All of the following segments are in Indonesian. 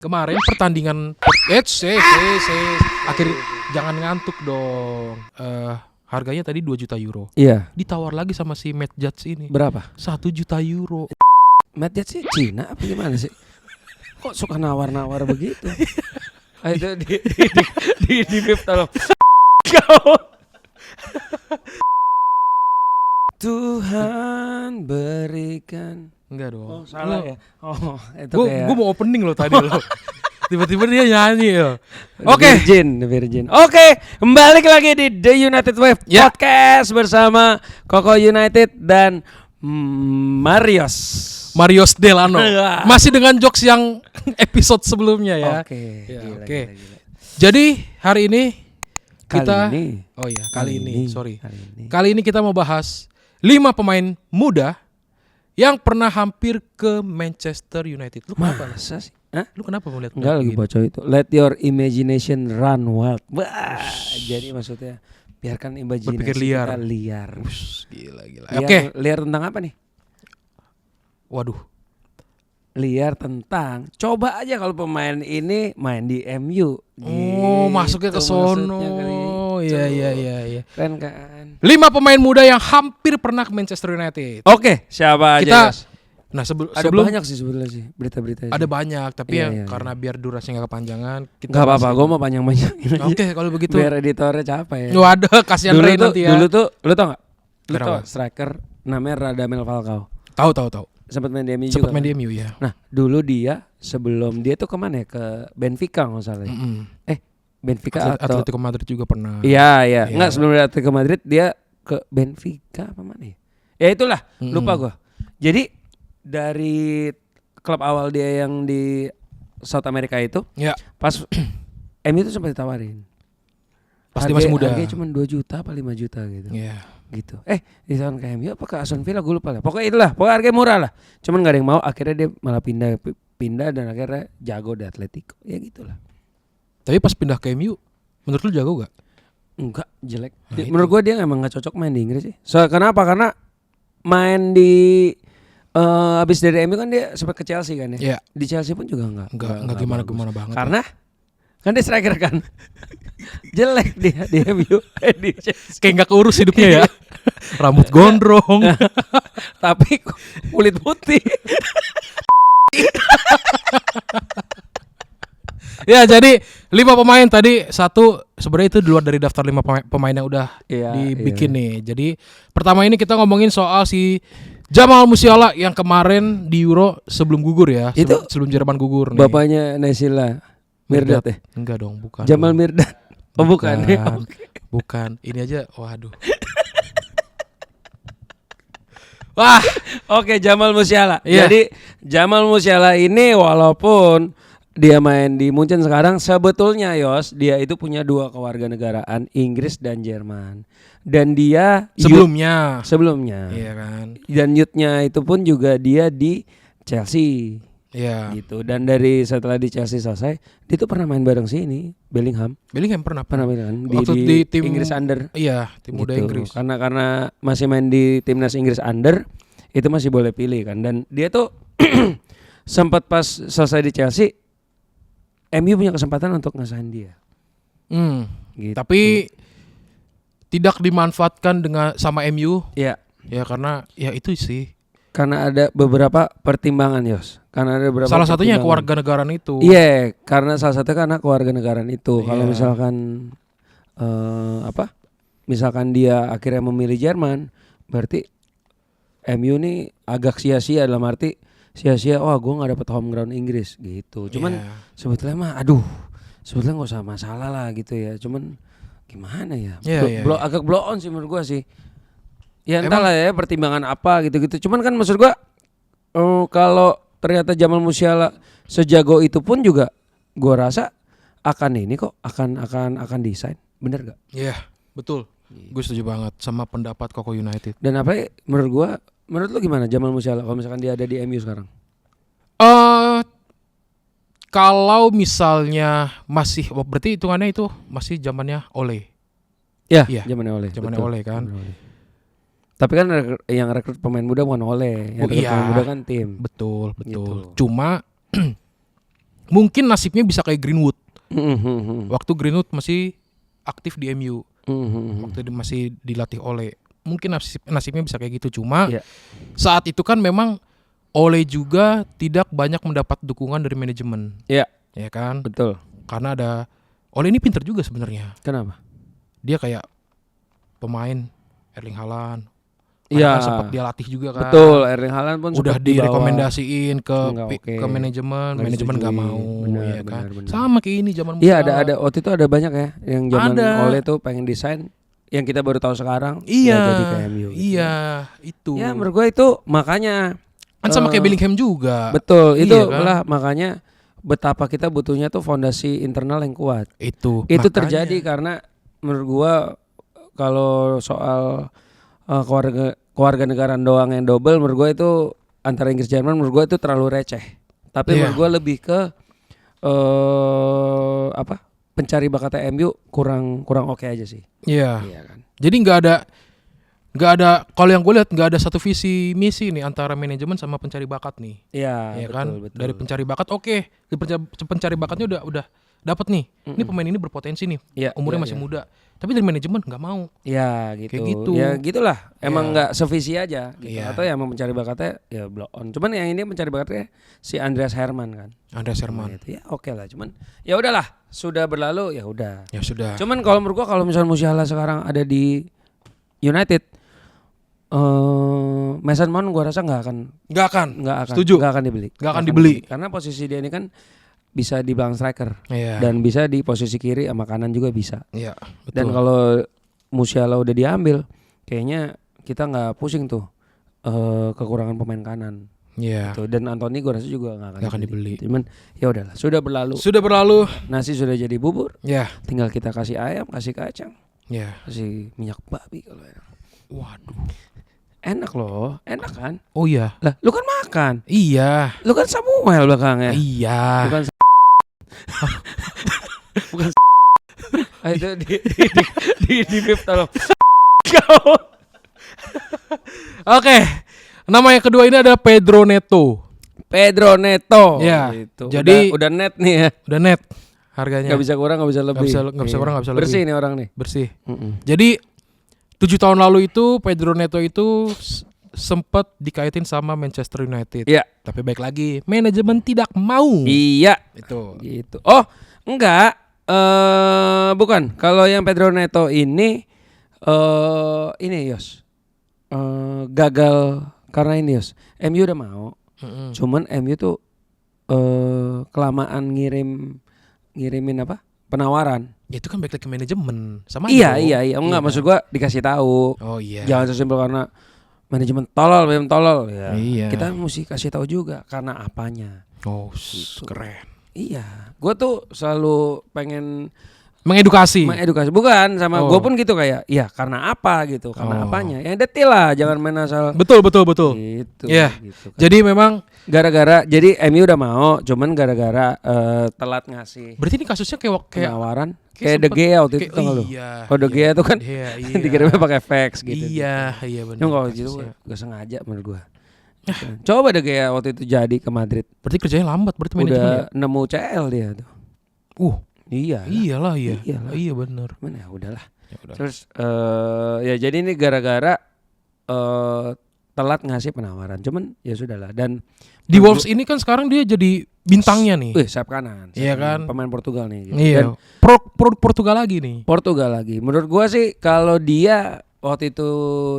Kemarin pertandingan akhir jangan ngantuk dong. Harganya tadi 2 juta euro. Iya. Ditawar lagi sama si Matt Judge ini. Berapa? 1 juta euro. Matt Judge sih Cina apa gimana sih? Kok suka nawar-nawar begitu? Ayo di bip tolong. Kau. Tuhan berikan. Enggak dong. Oh, salah ya. Oh, itu Gue mau opening loh tadi loh. Tiba-tiba dia nyanyi loh. Oke. The Virgin. Oke, balik lagi di The United Wave Podcast bersama Koko United dan Marios Delano. Masih dengan jokes yang episode sebelumnya ya. Oke. Ya, oke. Jadi hari ini Kali ini kita mau bahas 5 pemain muda yang pernah hampir ke Manchester United. Lu kenapa? Masa sih? Hah? Lu kenapa melihat? Enggak lagi baca itu. Let your imagination run wild. Jadi maksudnya biarkan imajinasi berpikir liar. kita liar. Gila. Oke. Liar tentang apa nih? Waduh. Liar tentang coba aja kalau pemain ini main di MU. Oh, masuknya ke sono. Iya. Keren kan? 5 pemain muda yang hampir pernah ke Manchester United. Oke, siapa aja? Nah, sebelum banyak sih sebetulnya sih berita-berita. Ada banyak, tapi iya. Karena biar durasi nggak kepanjangan, kita nggak apa-apa, gue mau panjang-panjang. Oke, kalau begitu. Biar editornya capek ya. Waduh, kasihan Ray nanti ya. Dulu tuh, lu tau nggak? Lu Kenapa? tau striker namanya Radamel Falcao. Tahu. Sempat main di MU juga. Sempat main di MU ya. Nah, dulu dia sebelum dia tuh kemana ya? Ke Benfica nggak salah. Benfica atau Atletico Madrid juga pernah. Iya. Nggak, sebelum dari Atletico Madrid dia ke Benfica apa mana ya? Ya itulah, lupa gua. Jadi dari klub awal dia yang di South America itu, ya. Pas MU itu sempat ditawarin. Pasti masih muda. Harganya cuma 2 juta apa 5 juta gitu. Iya. Gitu. Ditawarin ke MU apa ke Aston Villa gue lupa lah. Pokoknya itulah, pokoknya harganya murah lah. Cuman gak ada yang mau, akhirnya dia malah pindah dan akhirnya jago di Atletico. Ya gitulah. Tapi pas pindah ke MU, menurut lu jago gak? Enggak, jelek. Nah, Menurut gue dia emang gak cocok main di Inggris sih. Kenapa? Karena main di habis dari MU kan dia sempat ke Chelsea kan ya. Iya. Di Chelsea pun juga enggak gimana banget. Karena kan dia striker kan. Jelek dia di MU di Chelsea. Kayak enggak keurus hidupnya ya. Rambut gondrong. Tapi kulit putih. Ya, jadi 5 pemain tadi, satu sebenarnya itu di luar dari daftar 5 pemain yang udah dibikin nih. Jadi pertama ini kita ngomongin soal si Jamal Musiala yang kemarin di Euro sebelum gugur ya. Sebelum Jerman gugur nih. Bapaknya Naysila Mirdad ya? Enggak dong, bukan. Jamal Mirdad. Oh bukan ya? Bukan. Ini aja, waduh. Wah, oke, Jamal Musiala. Iya. Jadi Jamal Musiala ini walaupun dia main di Munchen sekarang, sebetulnya dia itu punya 2 kewarganegaraan, Inggris dan Jerman. Dan dia sebelumnya, iya kan. Dan youth-nya itu pun juga dia di Chelsea. Iya. Gitu. Dan setelah di Chelsea selesai, dia tuh pernah main bareng sini, Bellingham pernah main di tim Inggris Under. Iya, tim muda gitu. Inggris. Karena masih main di timnas Inggris Under, itu masih boleh pilih kan. Dan dia tuh sempat pas selesai di Chelsea, MU punya kesempatan untuk ngesahin dia. Gitu. Tapi tidak dimanfaatkan sama MU. Iya. Ya karena ya itu sih. Karena ada beberapa pertimbangan, Salah satunya kewarganegaraan itu. Iya, karena salah satunya karena kewarganegaraan itu. Kalau misalkan misalkan dia akhirnya memilih Jerman, berarti MU nih agak sia-sia, dalam arti sia-sia. Gue nggak dapet home ground Inggris gitu. Cuman sebetulnya mah, sebetulnya nggak usah masalah lah gitu ya. Cuman gimana ya? Agak blow on sih menurut gue sih. Ya entahlah ya pertimbangan apa gitu-gitu. Cuman kan maksud gue kalau ternyata Jamal Musiala sejago itu pun juga gue rasa akan desain. Bener gak? Iya, betul. Gue setuju banget sama pendapat Koko United. Dan menurut lu gimana Jamal Musiala kalau misalkan dia ada di MU sekarang? Kalau misalnya berarti hitungannya itu masih zamannya Ole. Ya, zamannya Ole. Zamannya Ole kan. Tapi kan yang rekrut pemain muda bukan Ole, yang rekrut pemain muda kan tim. Betul. Gitu. Cuma mungkin nasibnya bisa kayak Greenwood. Waktu Greenwood masih aktif di MU. Waktu dia masih dilatih Ole. Mungkin nasibnya bisa kayak gitu. Cuma saat itu kan memang Ole juga tidak banyak mendapat dukungan dari manajemen. Iya. Ya kan? Betul. Karena ada Ole ini pinter juga sebenarnya. Kenapa? Dia kayak pemain Erling Haaland. Iya. Kan sempat dia latih juga kan. Betul, Erling Haaland pun udah direkomendasiin ke manajemen, manajemen nggak mau, benar, ya kan. benar. Sama kayak ini zaman Iya, ada waktu itu ada banyak ya yang zaman ada. Ole tuh pengen desain yang kita baru tahu sekarang. Iya. Jadi ke MU. Gitu. Iya, itu. Ya menurut gue itu makanya kan sama kayak Bellingham juga. Betul, itu kan? lah makanya betapa kita butuhnya tuh fondasi internal yang kuat. Itu terjadi karena menurut gua kalau soal keluarga negaraan doang yang double, menurut gua itu antara Inggris Jerman, menurut gua itu terlalu receh. Tapi menurut gua lebih ke pencari bakatnya MU kurang oke aja sih. Iya. Iya kan. Jadi nggak ada kalau yang gue lihat nggak ada satu visi misi nih antara manajemen sama pencari bakat nih. Iya, ya betul, kan. Betul. Dari pencari bakat pencari bakatnya udah dapat nih. Ini pemain ini berpotensi nih. Ya, umurnya masih muda. Tapi dari manajemen nggak mau. Ya gitu. Kayak gitu. Ya gitulah. Emang nggak sevisi aja. Gitu. Ya. Atau yang mau mencari bakatnya ya blow on. Cuman yang ini mencari bakatnya si Andreas Herman kan. Andreas Herman. Gitu. Ya oke lah. Cuman ya udahlah. Sudah berlalu ya udah. Ya sudah. Cuman kalau menurut gua kalau misalnya Musiala sekarang ada di United, Mason Mount gua rasa nggak akan. Setuju. Nggak akan dibeli. Nggak akan dibeli. Karena posisi dia ini kan bisa di belakang striker. Iya. Dan bisa di posisi kiri sama kanan juga bisa. Iya. Betul. Dan kalau Musiala udah diambil, kayaknya kita nggak pusing tuh kekurangan pemain kanan. Iya. Gitu. Dan Anthony gue rasa juga nggak akan dibeli. Cuman ya udahlah, sudah berlalu. Nasi sudah jadi bubur. Ya. Tinggal kita kasih ayam, kasih kacang, kasih minyak babi kalau enak. Waduh. Enak loh, enak kan? Oh iya. Lah, lu kan makan. Iya. Lu kan Samuel belakangnya. Iya. Bukan. Bukan. Ayo itu di bip tolong. Oke. Nama yang kedua ini adalah Pedro Neto. Ya. Gitu. Jadi udah net nih ya. Udah net harganya. Gak bisa kurang, gak bisa lebih. Gak bisa kurang, gak bisa lebih. Bersih nih orang nih. Bersih. Jadi 7 tahun lalu itu Pedro Neto itu sempat dikaitin sama Manchester United. Iya. Tapi baik lagi, manajemen tidak mau. Iya. Itu. Gitu. Oh, enggak. Bukan. Kalau yang Pedro Neto ini Yos. Gagal karena ini Yos. MU udah mau. Cuman MU tuh kelamaan ngirimin apa? Penawaran. Ya itu kan balik lagi ke manajemen. Sama Iya. Enggak, maksud gua dikasih tahu. Oh iya. Jangan sesimpel karena manajemen tolol ya. Iya. Kita mesti kasih tahu juga karena apanya. Oh, gitu. Keren. Iya, gue tuh selalu pengen mengedukasi. Bukan sama gue pun gitu kayak, ya karena apa gitu, karena apanya. Yang detail lah, jangan main asal. Betul. Gitu. Iya. Gitu kan. Jadi memang jadi MU udah mau, cuman gara-gara telat ngasih. Berarti ini kasusnya kayak penawaran. Kayak De Gea waktu itu lu. Iya. Kalau De Gea tuh kan dikirimnya pakai fax gitu. Iya benar. Cuma kalau gitu gak sengaja menurut gue. Coba De Gea waktu itu jadi ke Madrid. Berarti kerjanya lambat berarti manajemen ya? Udah nemu CL dia tuh. Iya. Iya benar. Mana ya udahlah. Terus ya jadi ini gara-gara telat ngasih penawaran. Cuman ya sudahlah. Dan di Wolves ini kan sekarang dia jadi bintangnya nih. Sayap kanan. Iya kan? Pemain Portugal nih. Gitu. Iya. Dan Portugal lagi nih. Portugal lagi. Menurut gua sih kalau dia waktu itu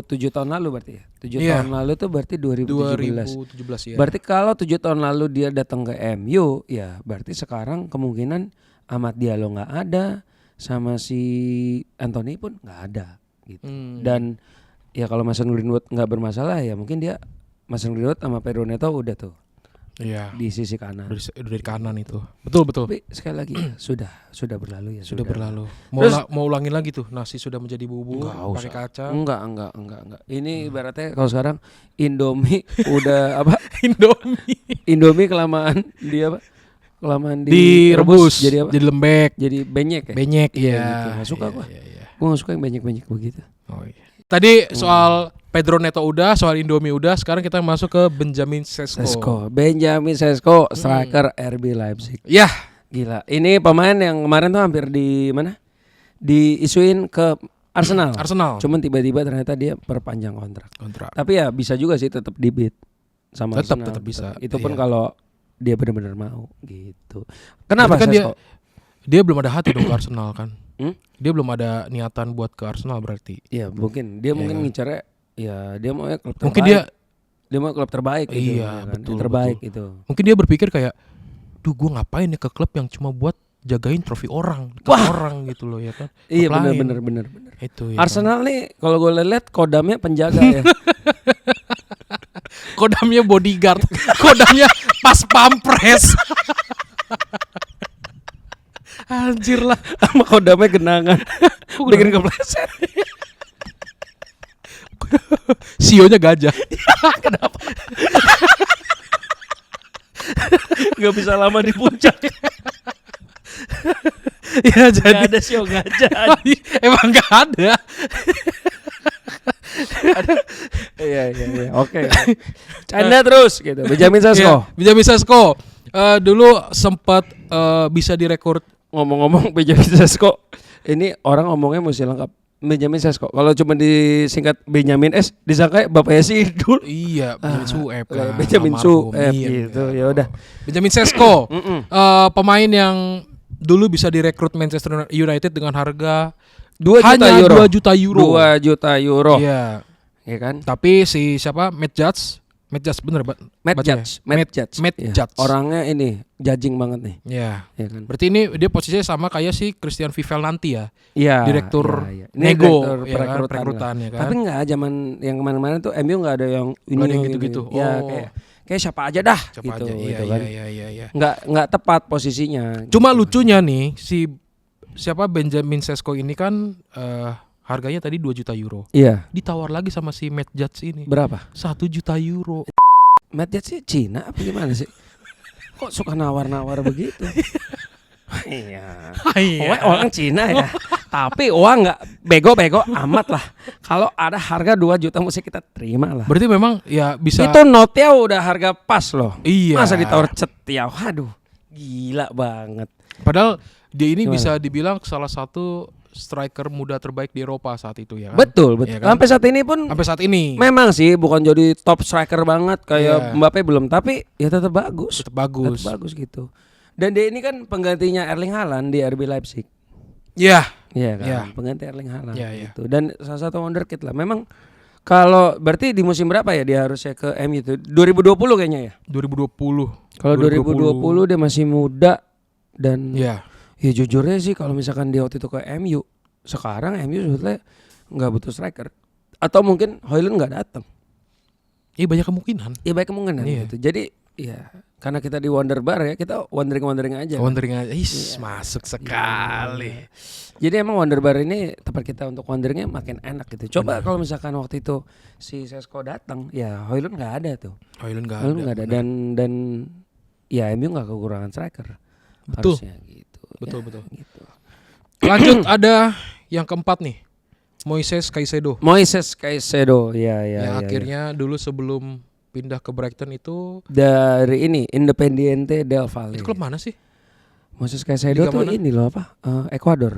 7 tahun lalu berarti ya. 7 tahun lalu tuh berarti 2017 ya. Berarti kalau 7 tahun lalu dia datang ke MU, ya berarti sekarang kemungkinan Amad Diallo nggak ada, sama si Anthony pun nggak ada gitu. Dan ya kalau Mason Greenwood nggak bermasalah ya mungkin dia Mason Greenwood sama Pedro Neto udah tuh. Iya. Di sisi kanan. Udah di kanan itu. Betul. Tapi sekali lagi sudah berlalu ya. Sudah berlalu. Mau ulangin lagi tuh nasi sudah menjadi bubur pakai kacang. Enggak. Ini ibaratnya kalau sekarang Indomie udah apa? Indomie kelamaan dia apa? Kelamaan direbus jadi apa? Jadi lembek. Jadi benyek ya? Benyek iya. Gitu. Gak suka gua. Gua gak suka yang benyek-benyek begitu. Oh iya. Tadi soal Pedro Neto udah, soal Indomie udah, sekarang kita masuk ke Benjamin Sesko. Benjamin Sesko, striker RB Leipzig. Ya, Gila. Ini pemain yang kemarin tuh hampir di mana? Diisuin ke Arsenal. Cuman tiba-tiba ternyata dia perpanjang kontrak. Tapi ya bisa juga sih tetap di bid sama Arsenal. Tetap bisa. Itu pun kalau dia benar-benar mau gitu. Kenapa kan Sesko? Dia belum ada hati dong ke Arsenal kan? Dia belum ada niatan buat ke Arsenal berarti. Iya, mungkin dia mungkin ngincarnya ya dia mau klub terbaik. Mungkin dia mau klub terbaik gitu. Iya, kan? betul. Terbaik betul. itu. Mungkin dia berpikir kayak, duh gue ngapain ya ke klub yang cuma buat jagain trofi orang, orang gitu loh ya kan. Iya benar. Itu ya. Arsenal nih kalau gue lihat kodamnya penjaga ya. Kodamnya bodyguard, kodamnya pas pampres. Anjir lah, sama kodamnya genangan. Bikin kepleset. Sionya gajah. Kenapa? Gak bisa lama di puncak. Ya jadi gak ada sio gajah. Emang gak ada. Iya. Oke. Canda terus gitu. Benjamin Sesko. Benjamin Sesko. Dulu sempat bisa direkrut. Ngomong-ngomong Benjamin Sesko, ini orang ngomongnya mesti lengkap. Benjamin Sesko. Kalau cuma disingkat Benjamin S, disangka bapaknya si Idul. Iya, Benjamin Sueb kan. Benjamin Sueb iya, gitu. Ya udah. Benjamin Sesko. Pemain yang dulu bisa direkrut Manchester United dengan harga 2 juta euro. 2 juta euro. 2 juta euro. Iya. Iya kan? Tapi si siapa? Matt Judge bener Matt Judge. Judge. Orangnya ini judging banget nih. Iya. Ya kan? Berarti ini dia posisinya sama kayak si Christian Vivel nanti ya. Iya. Direktur Ini nego direktur perekrutan ya kan. Tapi enggak zaman yang kemarin-kemarin tuh MU enggak ada yang ini gitu-gitu. Ya kayak siapa aja dah siapa gitu, aja. Iya, gitu kan. Iya. Enggak tepat posisinya. Cuma lucunya nih si siapa Benjamin Sesko ini kan harganya tadi 2 juta euro. Iya. Ditawar lagi sama si Matt Judge ini. Berapa? 1 juta euro. Matt Judge sih Cina apa gimana sih? Kok suka nawar-nawar begitu? Iya. Orang Cina ya. Tapi uang nggak bego-bego amat lah. Kalau ada harga 2 juta mesti kita terima lah. Berarti memang ya bisa. Itu notnya udah harga pas loh. Iya. Masa ditawar cetiau? Aduh, gila banget. Padahal dia ini Gimana? bisa dibilang salah satu striker muda terbaik di Eropa saat itu ya kan? Betul. Ya kan? Sampai saat ini pun sampai saat ini memang sih bukan jadi top striker banget kayak Iya. Mbappe belum, tapi ya tetap bagus. tetap bagus. Tetap bagus gitu. Dan dia ini kan penggantinya Erling Haaland di RB Leipzig. Iya. Iya kan? Iya. Pengganti Erling Haaland Iya. gitu. Dan salah satu wonderkid lah. Memang kalau berarti di musim berapa ya dia harusnya ke MU itu? 2020 kayaknya ya? 2020. Kalau 2020 dia masih muda dan Iya. ya jujurnya sih kalau misalkan dia waktu itu ke MU, sekarang MU sebetulnya nggak butuh striker. Atau mungkin Højlund nggak datang. Iya banyak kemungkinan. Ya baik kemungkinan Iya. gitu. Jadi ya karena kita di Wonder Bar ya, kita wondering aja. Wondering aja. Masuk sekali. Jadi emang Wonder Bar ini tempat kita untuk wonderingnya makin enak gitu. Coba kalau misalkan waktu itu si Sesko datang, ya Højlund nggak ada tuh. Højlund nggak ada. Dan ya MU nggak kekurangan striker. Betul. Harusnya gitu. Betul. Gitu. Lanjut ada yang keempat nih. Moises Caicedo. Ya. Yang akhirnya dulu sebelum pindah ke Brighton itu dari ini Independiente del Valle. itu klub mana sih? Moises Caicedo Liga tuh mana? ini loh apa? Ecuador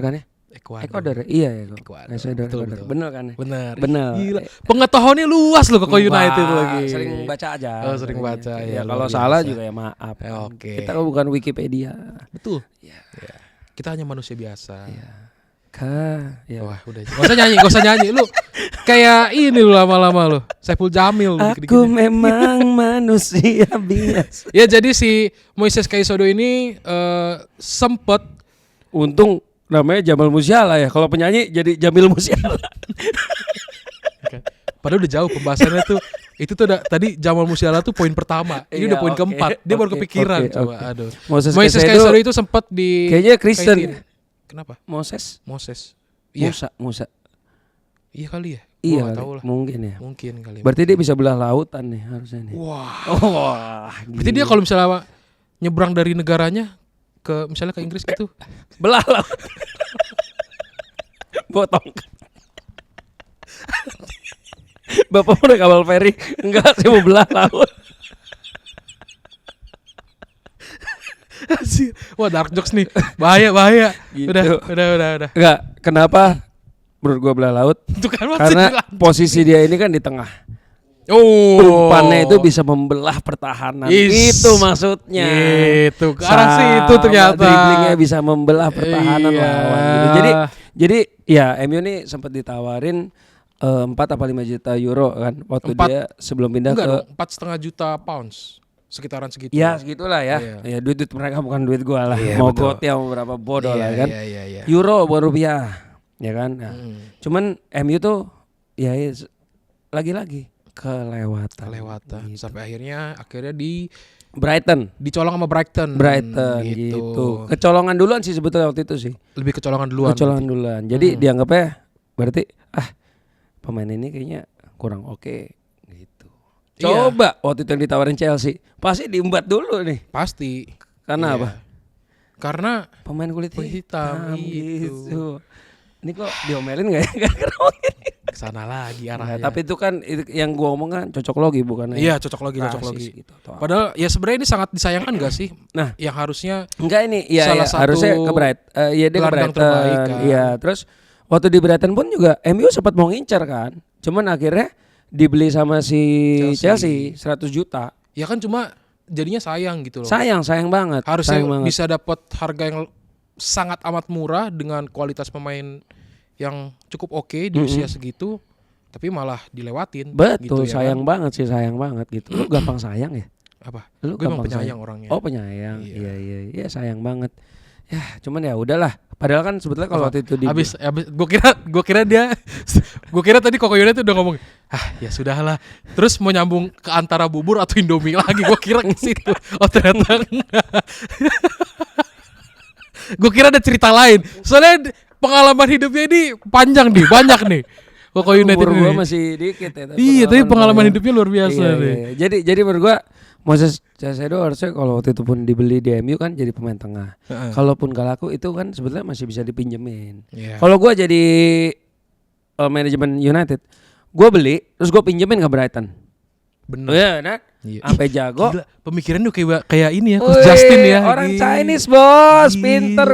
kan ya? Ecuador. Iya ya. Caicedo. Betul. Bener kan ya? Bener. Gila. Pengetahuannya luas loh ke United lagi. Sering baca aja. Oh, sering baca ya. Kalau luar salah biasa. juga ya maaf. Oke. Kita kan bukan Wikipedia. Betul. Ya. Kita hanya manusia biasa. Ya. Wah, udah. Gak usah nyanyi. Lu kayak ini lu lama-lama lu. Saiful Jamil. Aku memang manusia biasa. Ya jadi si Moises Caicedo ini sempet. Untung namanya Jamal Musiala ya. Kalau penyanyi jadi Jamil Musiala. Padahal udah jauh pembahasannya tuh. Itu tuh tadi Jamal Musiala tuh poin pertama. Ini udah poin keempat. Dia baru kepikiran coba. Aduh. Moises Caicedo itu sempat di kayaknya Kristen. Kenapa? Moses. Iya. Musa. Iya kali ya. Iya, Gua gak tahu lah. mungkin ya. Mungkin kali. Berarti dia bisa belah lautan nih harusnya nih. Wah. Berarti dia kalau misalnya nyebrang dari negaranya ke misalnya ke Inggris gitu, belah laut. Botong. Bapak udah kapal feri. Enggak, saya mau belah laut. Wah, dark jokes nih. Bahaya. Gitu. Udah. Enggak, kenapa menurut gua belah laut? Itu kan Karena posisi dia ini kan di tengah. Umpannya itu bisa membelah pertahanan. Itu maksudnya. Itu ke arah situ ternyata. Dribblingnya bisa membelah pertahanan Iya. lawan gitu. Jadi ya MU nih sempat ditawarin 4 apa 5 juta euro kan waktu 4. dia sebelum pindah Enggak ke dong, 4,5 juta pounds. Sekitaran segitu. ya segitulah ya. Iya. Ya duit mereka bukan duit gua lah. Iya, Mau betul. gotia mau berapa bodoh lah kan. Iya. Euro buat rupiah. Ya kan. Nah, cuman MU tuh ya lagi-lagi kelewatan gitu. Sampai akhirnya Brighton dicolong sama Brighton gitu. Kecolongan duluan sih sebetulnya waktu itu sih. Lebih kecolongan duluan. Jadi dianggapnya berarti pemain ini kayaknya kurang oke gitu. Coba waktu itu yang ditawarin Chelsea pasti diembat dulu nih. Pasti. Karena Iya. apa? Karena Pemain kulit hitam gitu. Ini kok diomelin gak ya? Gara-gara ini. kesana lagi Nah, arahnya. tapi itu kan yang gua omong kan cocok logi bukan Iya, cocok logi. gitu, Padahal ya sebenarnya ini sangat disayangkan gak sih? Nah, yang harusnya enggak ini ya, salah satu harusnya ke dia ke gelandang Brighton. terbaik kan. Iya, terus waktu di Brighton pun juga MU sempat mau ngincer kan. Cuman akhirnya dibeli sama si Chelsea 100 juta. ya kan cuma jadinya sayang gitu loh. Sayang banget. Harusnya sayang banget. bisa dapat harga yang sangat amat murah dengan kualitas pemain yang cukup oke di usia segitu, tapi malah dilewatin. Betul, gitu, ya sayang kan? banget sih, sayang banget gitu. Lu gampang sayang ya? Apa? Lu Gue emang gampang penyayang sayang orangnya. Oh, penyayang. Iya. Iya, sayang banget. Ya, cuman ya udahlah. Padahal kan sebetulnya kalau waktu itu Habis gue kira tadi Koko Yuna tuh udah ngomong, ya sudahlah. Terus mau nyambung ke antara bubur atau Indomie lagi, gue kira ke situ. Oh ternyata enggak. Gue kira ada cerita lain. Soalnya pengalaman hidupnya ini panjang nih, banyak nih. Koko United umur gua ini. masih dikit ya. Iya, tapi pengalaman hidupnya luar biasa nih. Iya. Jadi menurut gua Moses Caicedo harusnya kalau waktu itu pun dibeli di MU kan jadi pemain tengah. Kalaupun gak laku itu kan sebetulnya masih bisa dipinjemin. Iya. Kalau gua jadi manajemen United, gua beli terus gua pinjemin ke Brighton. Bener. Iya, nah. Iya. Sampai jago. Gila, pemikiran tuh kayak ini ya, Coach Wih, Justin ya. orang Gila. Chinese bos, Gila. pinter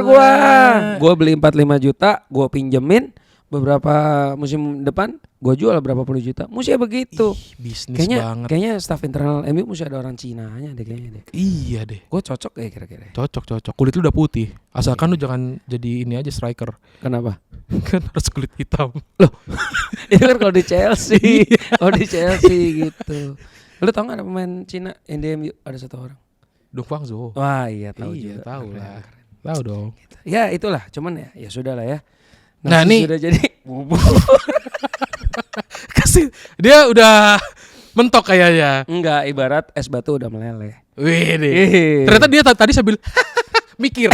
gua beli 45 juta, gua pinjemin beberapa musim depan, gua jual berapa puluh juta. Mesti begitu. Bisnis banget. Kayaknya staff internal MU mesti ada orang Cinanya deh kayaknya deh. Iya deh. Gua cocok ya kira-kira. Cocok. Kulit lu udah putih. Asalkan lu jangan jadi ini aja striker. Kenapa? Kan harus kulit hitam. Itu kan kalau di Chelsea, kalau di Chelsea gitu. Lu tau gak ada pemain Cina yang di MU ada satu orang? Dong Fangzo. Wah iya tahu Iya, juga. tahu Keren, lah. keren. Tahu dong. Ya itulah, cuman ya sudah lah ya. Nah, Nasi nih. sudah jadi bubur. Kasih dia udah mentok kayaknya. Enggak, ibarat es batu udah meleleh. Wih deh. Ih. Ternyata dia tadi sambil mikir.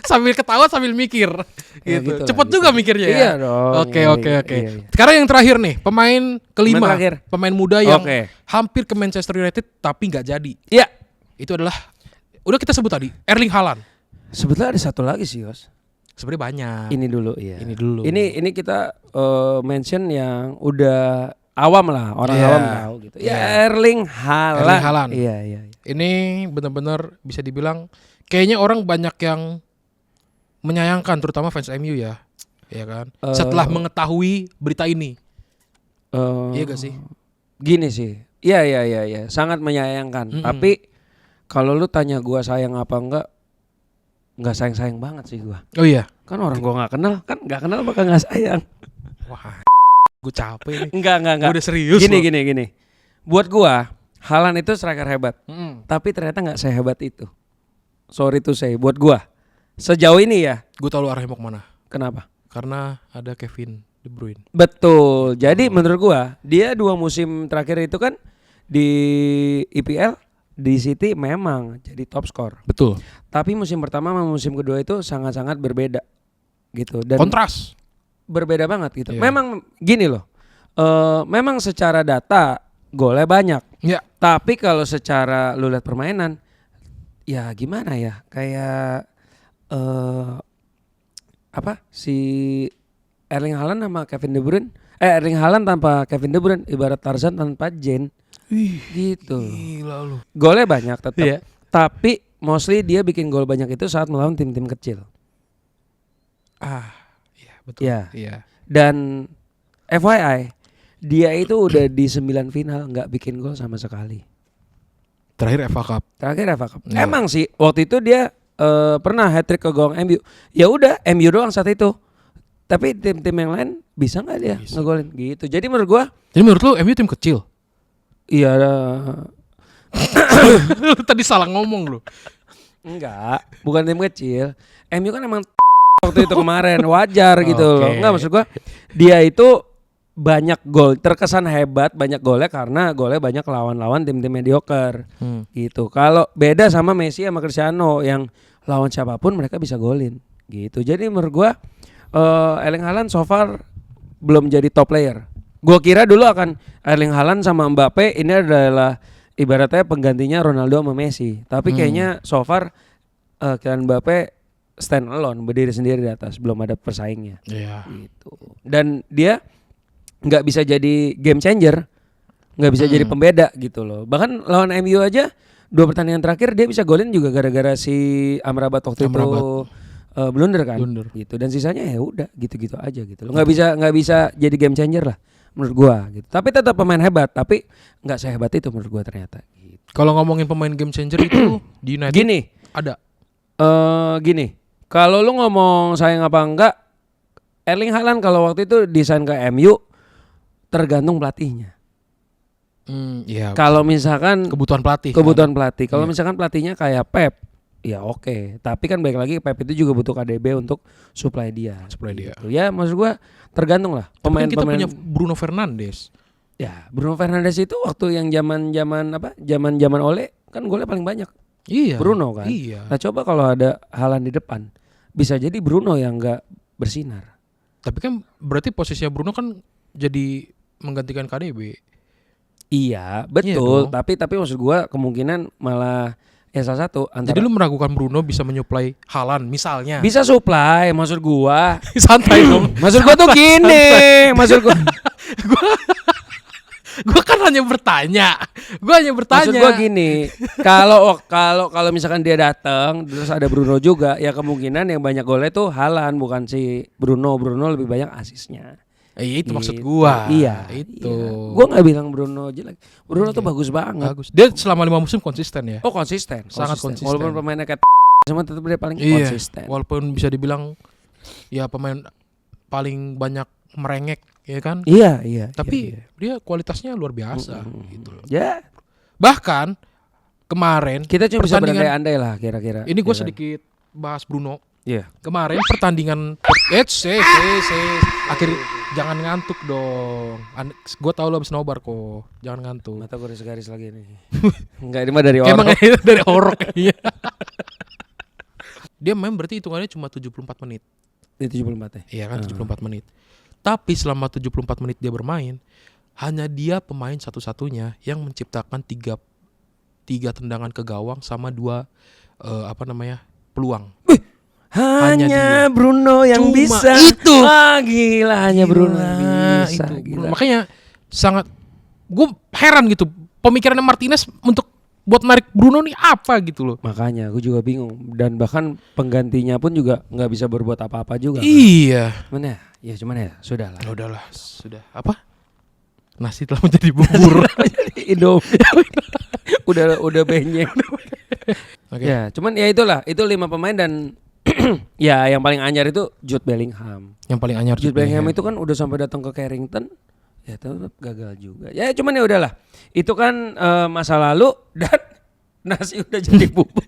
Sambil ketawa sambil mikir Ya, gitu. gitu lah, Cepet gitu. juga mikirnya ya. Iya dong. Oke. Iya. Sekarang yang terakhir nih, pemain kelima, Pemain terakhir. pemain muda yang Oke. hampir ke Manchester United tapi nggak jadi. Iya. Itu adalah udah kita sebut tadi, Erling Haaland. Sebetulnya ada satu lagi sih, Yos. Sebenarnya banyak. Ini dulu ya. Ini dulu. Ini kita mention yang udah awam lah, orang Iya. awam tahu gitu. Ya Iya. Erling Haaland. Erling Haaland. Iya. Ini benar-benar bisa dibilang kayaknya orang banyak yang menyayangkan, terutama fans MU ya. Ya kan? Setelah mengetahui berita ini. Iya gak sih? Gini sih. Iya. Sangat menyayangkan. Tapi kalau lu tanya gua sayang apa enggak sayang-sayang banget sih gua. Oh iya. Kan orang gua enggak kenal bakal enggak sayang. Wah, gue capek nih. Enggak. Gue udah serius. Gini. Buat gua, Haaland itu striker hebat. Tapi ternyata enggak sehebat itu. Sorry to say, buat gua. Sejauh ini ya. Gue tahu lu arahnya mau kemana. Kenapa? Karena ada Kevin De Bruyne. Betul. Jadi menurut gua, dia 2 musim terakhir itu kan di IPL di City memang jadi top skor. Betul. Tapi musim pertama sama musim kedua itu sangat-sangat berbeda gitu dan Kontras. berbeda banget gitu. Iya. Memang gini loh. Memang secara data golnya banyak. Ya. Tapi kalau secara lu lihat permainan ya gimana ya? Kayak si Erling Haaland sama Kevin De Bruyne Erling Haaland tanpa Kevin De Bruyne ibarat Tarzan tanpa Jane. Gitu. Gila lu. Golnya banyak tetap. Iya. Tapi mostly dia bikin gol banyak itu saat melawan tim-tim kecil. Iya betul. Iya. Dan FYI, dia itu udah di 9 final nggak bikin gol sama sekali. Terakhir FA Cup. Ya. Emang sih waktu itu dia pernah hat-trick ke gawang MU. Ya udah MU doang saat itu. Tapi tim-tim yang lain bisa nggak dia ngegolin gitu. Jadi menurut gua. Jadi menurut lu MU tim kecil? Iya. Lu tadi salah ngomong lu. Enggak, bukan tim kecil. MU kan emang waktu itu kemarin wajar gitu loh. Enggak, maksud gua dia itu banyak gol, terkesan hebat banyak golnya karena golnya banyak lawan-lawan tim-tim mediocre. Gitu. Kalau beda sama Messi sama Cristiano yang lawan siapapun mereka bisa golin gitu. Jadi menurut gua Erling Haaland so far belum jadi top player. Gua kira dulu akan Erling Haaland sama Mbappe ini adalah ibaratnya penggantinya Ronaldo sama Messi. Tapi kayaknya so far Kylian Mbappe stand alone, berdiri sendiri di atas, belum ada persaingnya. Iya. Gitu. Dan dia nggak bisa jadi game changer, nggak bisa jadi pembeda gitu loh. Bahkan lawan MU aja 2 pertandingan terakhir dia bisa golin juga gara-gara si Amrabat waktu itu blunder kan. Gitu. Dan sisanya ya udah gitu-gitu aja gitu loh. Nggak bisa jadi game changer lah menurut gua gitu. Tapi tetap pemain hebat, tapi nggak sehebat itu menurut gua ternyata. Gitu. Kalau ngomongin pemain game changer itu di United Gini, ada. Gini, kalau lu ngomong sayang apa enggak, Erling Haaland kalau waktu itu desain ke MU tergantung pelatihnya. Iya. Kalau misalkan kebutuhan pelatih. Kalau misalkan pelatihnya kayak Pep, ya oke. Tapi kan balik lagi Pep itu juga butuh KDB untuk supply dia. Gitu. Ya maksud gua tergantung lah. Pemain kita punya Bruno Fernandes. Ya Bruno Fernandes itu waktu yang zaman Ole kan golnya paling banyak. Iya. Bruno kan. Iya. Nah coba kalau ada Haaland di depan, bisa jadi Bruno yang nggak bersinar. Tapi kan berarti posisinya Bruno kan jadi menggantikan KDB. Iya betul. Iya, tapi maksud gua kemungkinan malah salah satu. Jadi lu meragukan Bruno bisa menyuplai Haaland misalnya? Bisa supply, maksud gua. Santai dong. Maksud gua tuh gini. Maksud gua. Gua kan hanya bertanya. Maksud gua gini, kalau misalkan dia datang terus ada Bruno juga, ya kemungkinan yang banyak golnya tuh Haaland bukan si Bruno. Bruno lebih banyak asisnya. Itu maksud gua. Iya, itu. Iya. Gua nggak bilang Bruno jelek. Bruno tuh bagus banget. Dia selama 5 musim konsisten ya. Oh konsisten. Sangat konsisten. Walaupun pemainnya kayak cuma tetap dia paling konsisten. Walaupun bisa dibilang ya pemain paling banyak merengek ya kan. Iya. Tapi dia kualitasnya luar biasa gitu loh. Ya. Bahkan kemarin kita cuma bisa berandai-andai lah kira-kira. Ini gue sedikit bahas Bruno. Iya. Kemarin pertandingan akhir jangan ngantuk dong. Gue tahu lo habis nobar kok. Jangan ngantuk. Mata gue garis lagi nih. Enggak, ini mah dari orok. Emang dari orok. Iya. Dia main berarti hitungannya cuma 74 menit. Di 74 ya? Iya kan 74 menit. Tapi selama 74 menit dia bermain, hanya dia pemain satu-satunya yang menciptakan 3 tendangan ke gawang sama 2 peluang. Hanya Bruno yang cuma bisa. Itu. Gila hanya Bruno yang bisa. Gila. Makanya sangat gue heran gitu. Pemikirannya Martinez untuk buat narik Bruno nih apa gitu loh. Makanya gue juga bingung. Dan bahkan penggantinya pun juga gak bisa berbuat apa-apa juga. Iya. Mana? Ya cuman ya sudah lah. Sudah. Apa? Nasi telah menjadi bubur. Indomie. udah benyek. Okay. Ya cuman ya itulah. Itu 5 pemain dan ya yang paling anyar itu Jude Bellingham. Yang paling anyar Jude Bellingham itu kan udah sampai datang ke Carrington, ya tetap gagal juga. Ya cuman ya udahlah. Itu kan masa lalu dan nasi udah jadi bubur.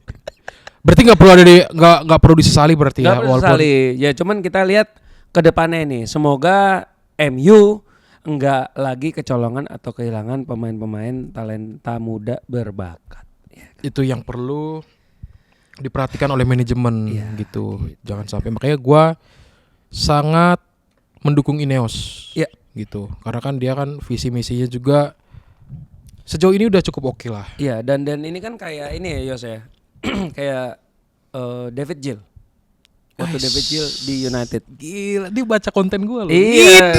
Berarti nggak perlu disesali berarti ya. Nggak perlu disesali. Ya cuman kita lihat ke depannya nih. Semoga MU enggak lagi kecolongan atau kehilangan pemain-pemain talenta muda berbakat. Ya kan? Itu yang perlu diperhatikan oleh manajemen gitu. Jangan sampai. Makanya gue sangat mendukung Ineos gitu. Karena kan dia kan visi misinya juga sejauh ini udah cukup oke lah. Iya, dan ini kan kayak ini ya Yos ya. Kayak David Gill. waktu David Gill di United. Gila, dia baca konten gue loh. Iya.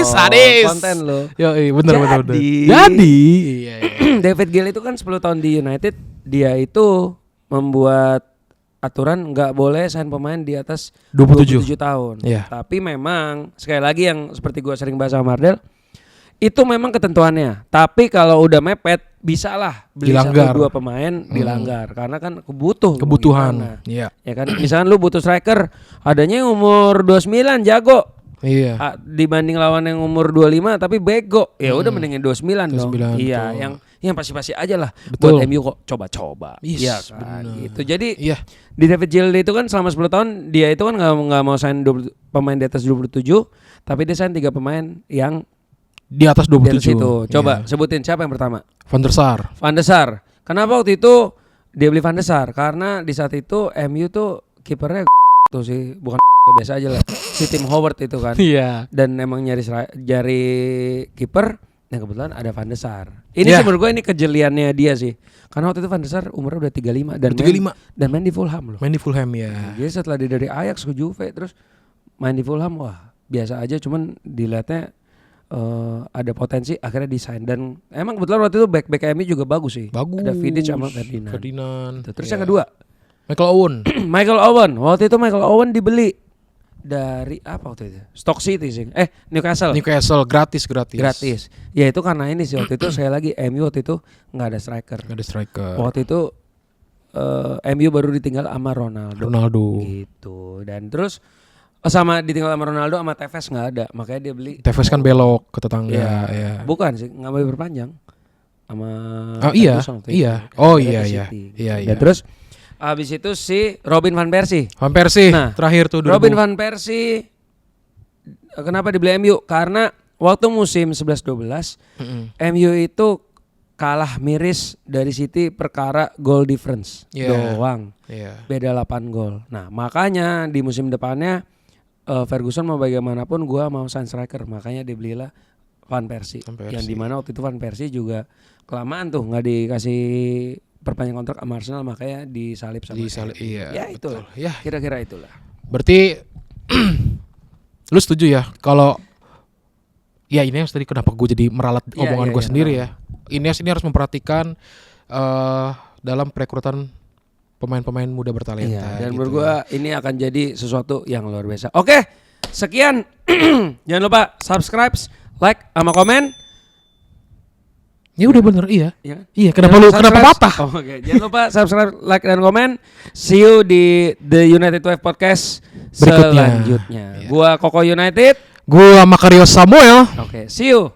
Sadis. Konten lo. Yo, bener. Jadi. Iya. David Gill itu kan 10 tahun di United, dia itu membuat aturan nggak boleh sign pemain di atas 27 tahun. Iya. Tapi memang sekali lagi yang seperti gue sering bahas sama Mardel, itu memang ketentuannya. Tapi kalau udah mepet, bisa lah beli dilanggar. 1-2 pemain dilanggar karena kan kebutuhan. Iya. Ya kan, misalkan lu butuh striker, adanya yang umur 29 jago. Iya. Dibanding lawan yang umur 25 tapi bego. Ya udah mendingin 29 dong. 29, Iya, betul. yang pasti-pasti aja lah. Betul. Buat MU kok coba-coba. Iya kan. bener. Gitu. Jadi Iya. di David Gill itu kan selama 10 tahun dia itu kan enggak mau sign pemain di atas 27, tapi dia sign 3 pemain yang Di atas di 27. atas itu. Coba Iya. sebutin siapa yang pertama? Van der Sar. Van der Sar. Kenapa waktu itu dia beli Van der Sar? Karena di saat itu MU tuh kipernya tuh sih, bukan biasa aja lah. Si Tim Howard itu kan. Iya. Dan emang nyari kiper, yang kebetulan ada Van der Sar. Ini Yeah. sih menurut gue ini kejeliannya dia sih. Karena waktu itu Van der Sar umurnya udah 35 dan 35. main di Fulham loh. Main di Fulham ya. Jadi setelah dia dari Ajax ke Juve terus main di Fulham, wah biasa aja, cuman dilihatnya ada potensi, akhirnya desain. Dan emang kebetulan waktu itu back MU juga bagus sih. Bagus. Ada Vidic sama Ferdinand. Iya. Terus yang kedua Michael Owen. Michael Owen. Waktu itu Michael Owen dibeli dari apa waktu itu? Stoke City sih. Newcastle. Gratis. Ya itu karena ini sih waktu itu saya lagi MU waktu itu nggak ada striker. Gak ada striker. Waktu itu MU baru ditinggal sama Ronaldo. Gitu. Dan terus sama ditinggal sama Ronaldo, sama Tevez nggak ada, makanya dia beli. Tevez kan belok ke tetangga. Ya. Bukan sih, nggak mau berpanjang sama. Oh iya. Ferguson waktu itu. Iya. Oh Dia iya ke iya. City. Iya iya. Dan terus abis itu si Robin van Persie. Van Persie Nah, terakhir tuh 2000. Robin van Persie kenapa dibeli MU? Karena waktu musim 11-12 MU itu kalah miris dari City perkara goal difference doang. Iya. Beda 8 gol. Nah, makanya di musim depannya Ferguson mau bagaimanapun gua mau sign striker, makanya dibelilah Van Persie. Yang dimana waktu itu Van Persie juga kelamaan tuh nggak dikasih perpanjang kontrak sama Arsenal, makanya disalip sama Iya. ya itulah. Ya. Kira-kira itulah. Berarti lu setuju ya kalau ya ini tadi kenapa gue jadi meralat omongan gue sendiri ya. Ines ini harus memperhatikan dalam perekrutan pemain-pemain muda bertalenta. Iya, dan gitu. menurut gua ini akan jadi sesuatu yang luar biasa. Oke, sekian. Jangan lupa subscribe, like, sama komen. Ya udah bener iya. Ya. Iya, kenapa patah? Oke, jangan lupa subscribe, like, dan komen. See you di The United Wave Podcast Berikutnya. selanjutnya. Gua Koko United. Gua Makarios Samuel. Oke, see you.